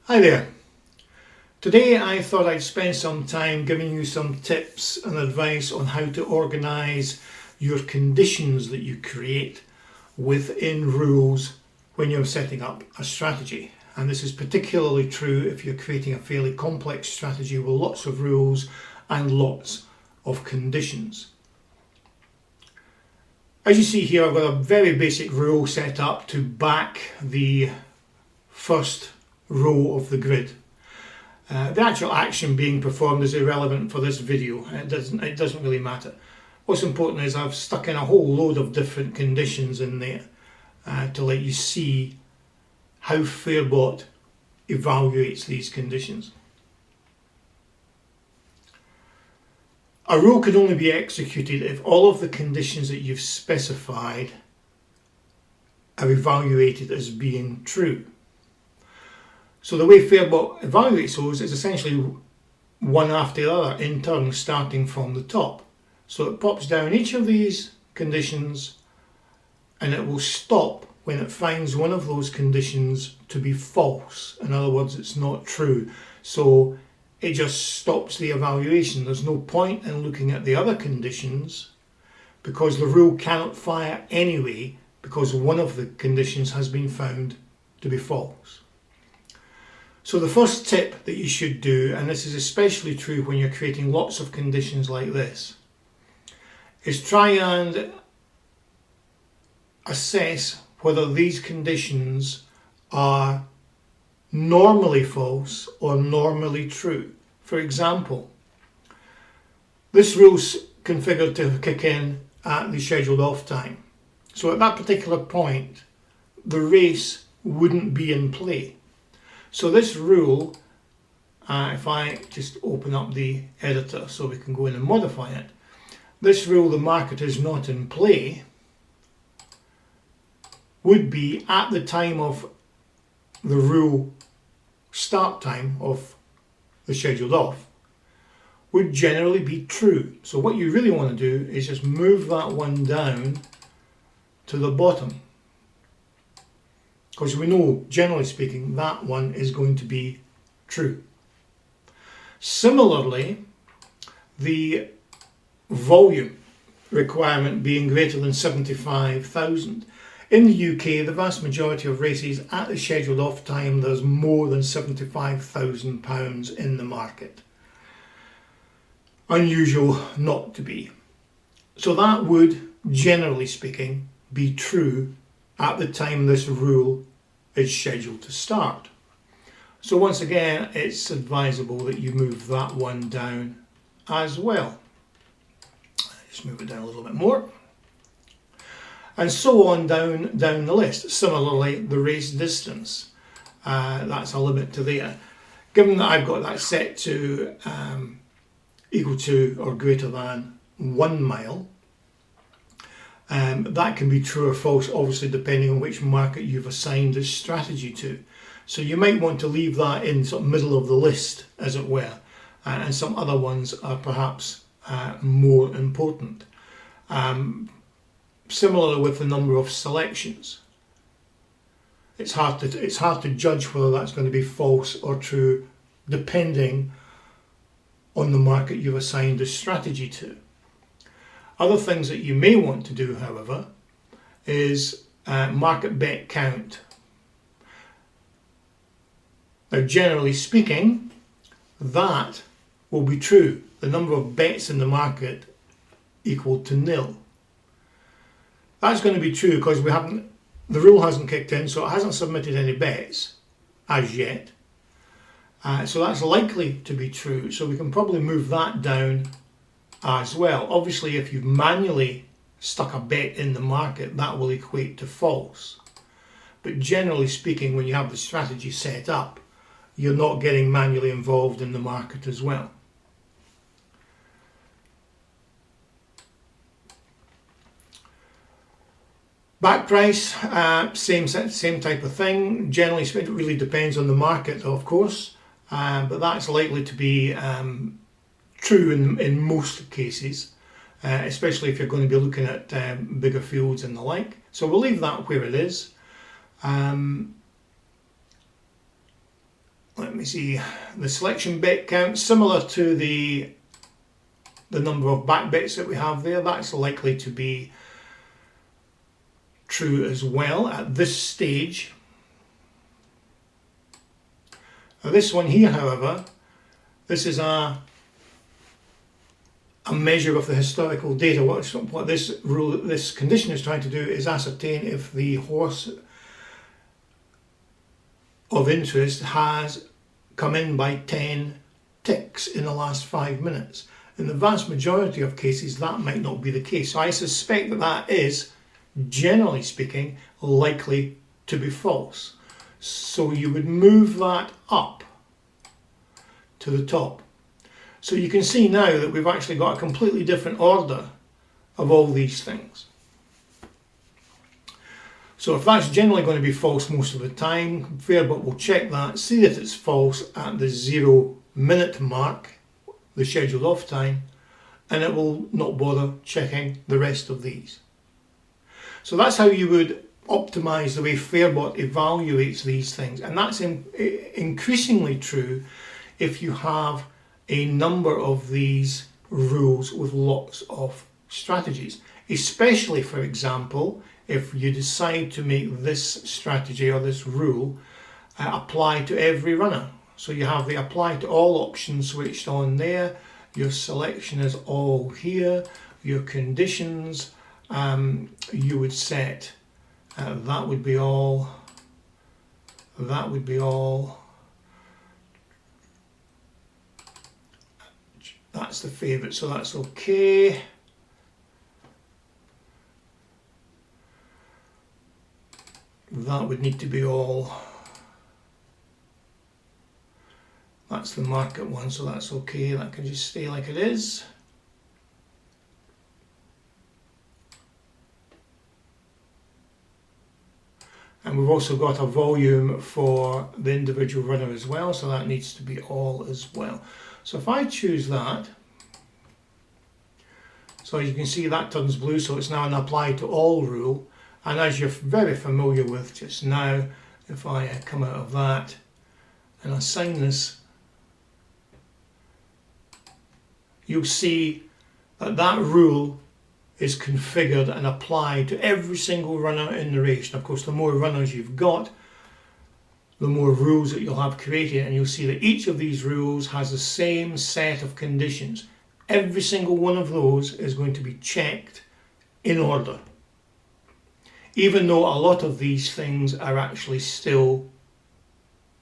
Hi there. Today I thought I'd spend some time giving you some tips and advice on how to organise your conditions that you create within rules when you're setting up a strategy. And this is particularly true if you're creating a fairly complex strategy with lots of rules and lots of conditions. As you see here, I've got a very basic rule set up to back the first row of the grid. The actual action being performed is irrelevant for this video. It doesn't really matter. What's important is I've stuck in a whole load of different conditions in there to let you see how Fairbot evaluates these conditions. A rule can only be executed if all of the conditions that you've specified are evaluated as being true. So the way Fairbot evaluates those is essentially one after the other in turn, starting from the top. So it pops down each of these conditions and it will stop when it finds one of those conditions to be false. In other words, it's not true. So it just stops the evaluation. There's no point in looking at the other conditions because the rule cannot fire anyway because one of the conditions has been found to be false. So the first tip that you should do, and this is especially true when you're creating lots of conditions like this, is try and assess whether these conditions are normally false or normally true. For example, this rule's configured to kick in at the scheduled off time. So at that particular point, the race wouldn't be in play. So this rule, if I just open up the editor so we can go in and modify it, this rule, the market is not in play, would be at the time of the rule start time of the scheduled off, would generally be true. So what you really want to do is just move that one down to the bottom. Because we know, generally speaking, that one is going to be true. Similarly, the volume requirement being greater than 75,000. In the UK, the vast majority of races at the scheduled off time, there's more than £75,000 in the market. Unusual not to be. So that would, generally speaking, be true at the time this rule is scheduled to start. So once again, it's advisable that you move that one down as well. Just move it down a little bit more. And so on down the list. Similarly, the race distance, that's a limit to there. Given that I've got that set to equal to or greater than 1 mile, that can be true or false, obviously depending on which market you've assigned this strategy to. So you might want to leave that in sort of middle of the list, as it were, and some other ones are perhaps more important. Similarly with the number of selections, it's hard to judge whether that's going to be false or true, depending on the market you've assigned a strategy to. Other things that you may want to do, however, is market bet count. Now, generally speaking, that will be true. The number of bets in the market equal to nil. That's going to be true because the rule hasn't kicked in, so it hasn't submitted any bets as yet. So that's likely to be true. So we can probably move that down as well. Obviously, if you've manually stuck a bet in the market, that will equate to false. But generally speaking, when you have the strategy set up, you're not getting manually involved in the market as well. Back price, same type of thing. Generally, it really depends on the market, of course, but that's likely to be true in most cases, especially if you're going to be looking at bigger fields and the like. So we'll leave that where it is. let me see, the selection bit count, similar to the number of back bits that we have there. That's likely to be true as well at this stage. Now this one here, however, this is a measure of the historical data. What this condition is trying to do is ascertain if the horse of interest has come in by 10 ticks in the last 5 minutes. In the vast majority of cases, that might not be the case. So I suspect that that is, generally speaking, likely to be false. So you would move that up to the top. So you can see now that we've actually got a completely different order of all these things. So if that's generally going to be false most of the time, Fairbot will check that, see that it's false at the 0 minute mark, the scheduled off time, and it will not bother checking the rest of these. So that's how you would optimize the way Fairbot evaluates these things, and that's increasingly true if you have a number of these rules with lots of strategies, especially, for example, if you decide to make this strategy or this rule apply to every runner. So you have the apply to all option switched on there, your selection is all here, your conditions, you would set, that would be all, that would be all, that's the favourite, so that's okay. That would need to be all. That's the market one, so that's okay. That can just stay like it is. And we've also got a volume for the individual runner as well, so that needs to be all as well. So if I choose that, so you can see that turns blue, so it's now an apply to all rule. And as you're very familiar with just now, if I come out of that and assign this, you'll see that that rule is configured and applied to every single runner in the race. And of course, the more runners you've got, the more rules that you'll have created, and you'll see that each of these rules has the same set of conditions. Every single one of those is going to be checked in order, even though a lot of these things are actually still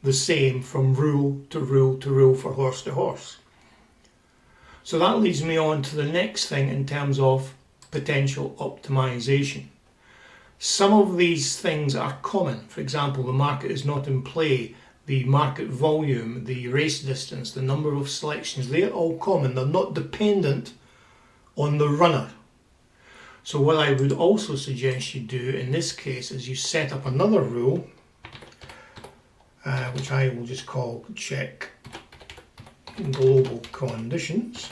the same from rule to rule to rule for horse to horse. So that leads me on to the next thing in terms of potential optimization. Some of these things are common. For example, the market is not in play, the market volume, the race distance, the number of selections, they're all common. They're not dependent on the runner. So what I would also suggest you do in this case is you set up another rule, which I will just call check global conditions.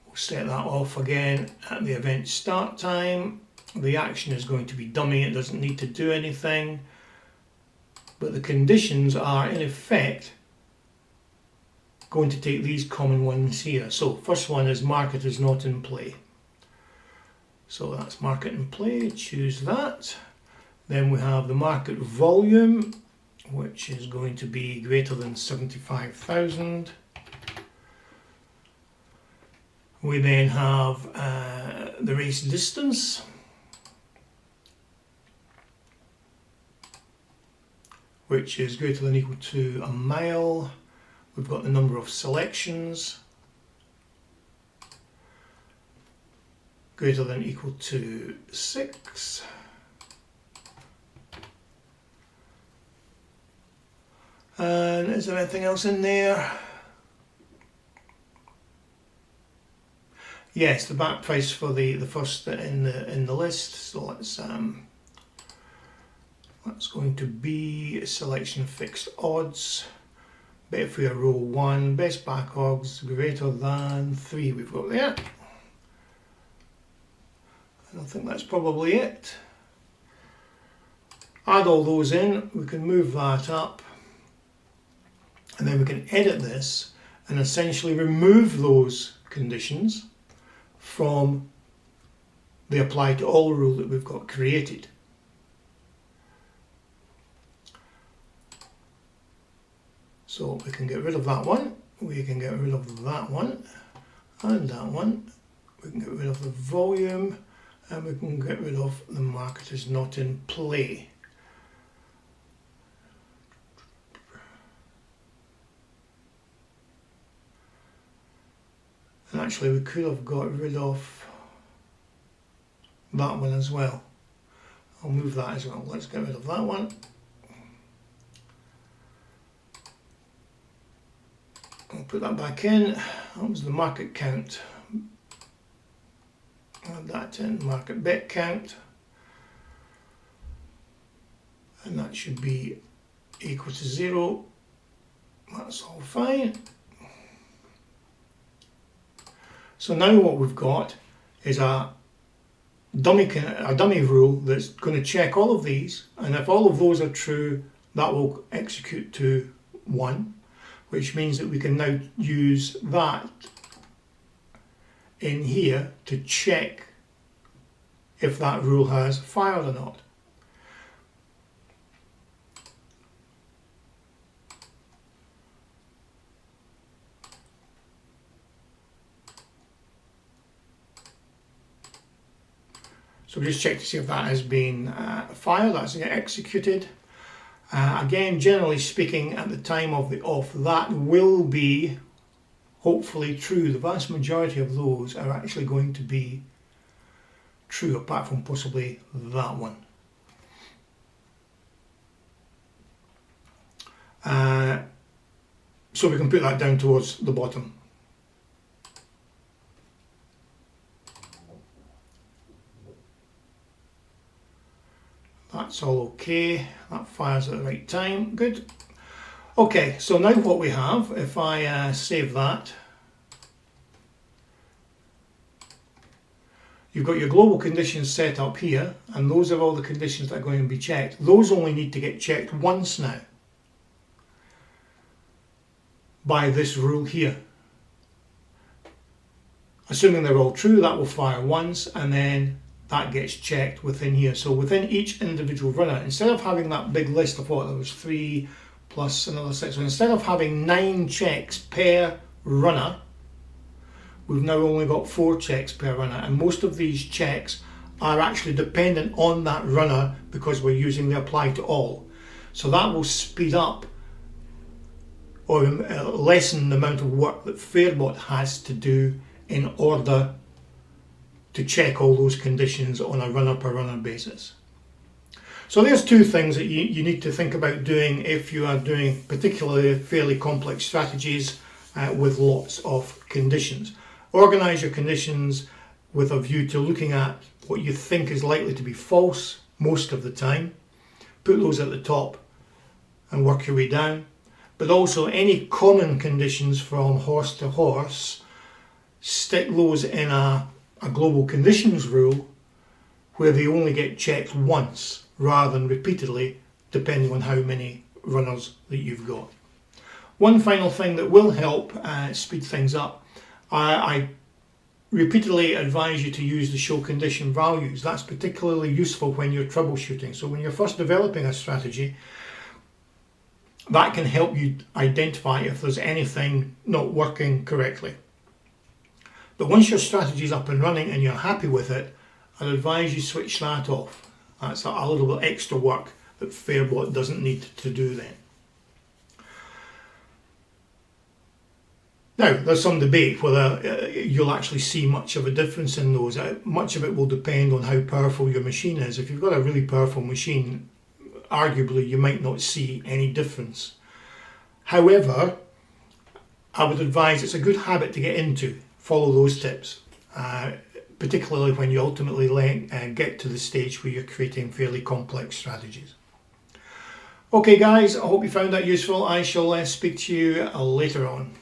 We'll set that off again at the event start time. The action is going to be dummy, it doesn't need to do anything, but the conditions are in effect going to take these common ones here. So first one is market is not in play. So that's market in play, choose that. Then we have the market volume, which is going to be greater than 75,000. We then have the race distance, which is greater than or equal to a mile. We've got the number of selections, greater than or equal to 6. And is there anything else in there? Yes, the back price for the first in the list. So that's going to be selection fixed odds. Betfair row 1, best back odds greater than 3. We've got there. I think that's probably it. Add all those in, we can move that up, and then we can edit this and essentially remove those conditions from the apply to all rule that we've got created. So we can get rid of that one, we can get rid of that one, and that one. We can get rid of the volume, and we can get rid of the market is not in play. And actually we could have got rid of that one as well. I'll move that as well. Let's get rid of that one. I'll put that back in. That was the market count. Add that in, market bet count. And that should be equal to 0. That's all fine. So now what we've got is a dummy rule that's going to check all of these, and if all of those are true, that will execute to 1, which means that we can now use that in here to check if that rule has fired or not. So we just check to see if that has been fired, that's executed. Again, generally speaking, at the time of the off, that will be hopefully true. The vast majority of those are actually going to be true, apart from possibly that one. So we can put that down towards the bottom. That's all okay, that fires at the right time, good. Okay, so now what we have, if I save that, you've got your global conditions set up here, and those are all the conditions that are going to be checked. Those only need to get checked once now by this rule here. Assuming they're all true, that will fire once, and then that gets checked within here. So within each individual runner, instead of having that big list of what, there was 3 plus another 6, so instead of having 9 checks per runner, we've now only got 4 checks per runner, and most of these checks are actually dependent on that runner because we're using the apply to all. So that will speed up or lessen the amount of work that Fairbot has to do in order to check all those conditions on a runner per runner basis. So there's 2 things that you need to think about doing if you are doing particularly fairly complex strategies with lots of conditions. Organise your conditions with a view to looking at what you think is likely to be false most of the time. Put those at the top and work your way down. But also any common conditions from horse to horse, stick those in a global conditions rule where they only get checked once rather than repeatedly, depending on how many runners that you've got. One final thing that will help speed things up, I repeatedly advise you to use the show condition values. That's particularly useful when you're troubleshooting. So when you're first developing a strategy, that can help you identify if there's anything not working correctly. But once your strategy is up and running and you're happy with it, I'd advise you switch that off. That's a little bit extra work that Fairbot doesn't need to do then. Now, there's some debate whether you'll actually see much of a difference in those. Much of it will depend on how powerful your machine is. If you've got a really powerful machine, arguably you might not see any difference. However, I would advise it's a good habit to get into. Follow those tips, particularly when you ultimately get to the stage where you're creating fairly complex strategies. Okay guys, I hope you found that useful. I shall speak to you later on.